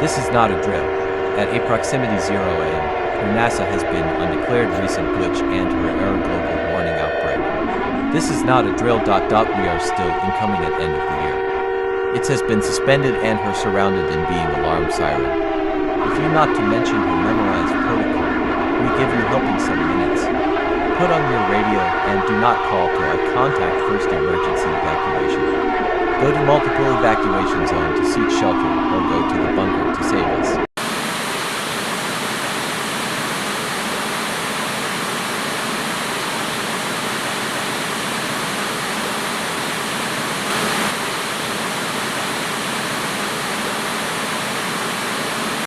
This is not a drill. At approximately 0 a.m., her NASA has been undeclared recent glitch and her error global warning outbreak. This is not a drill. We are still incoming at end of the year. It has been suspended and her surrounded in being alarm siren. If you not to mention her memorized protocol, we give you helping some minutes. Put on your radio and do not call to our contact first emergency evacuation. Go to multiple evacuation zone to seek shelter or go to the bunker to save us.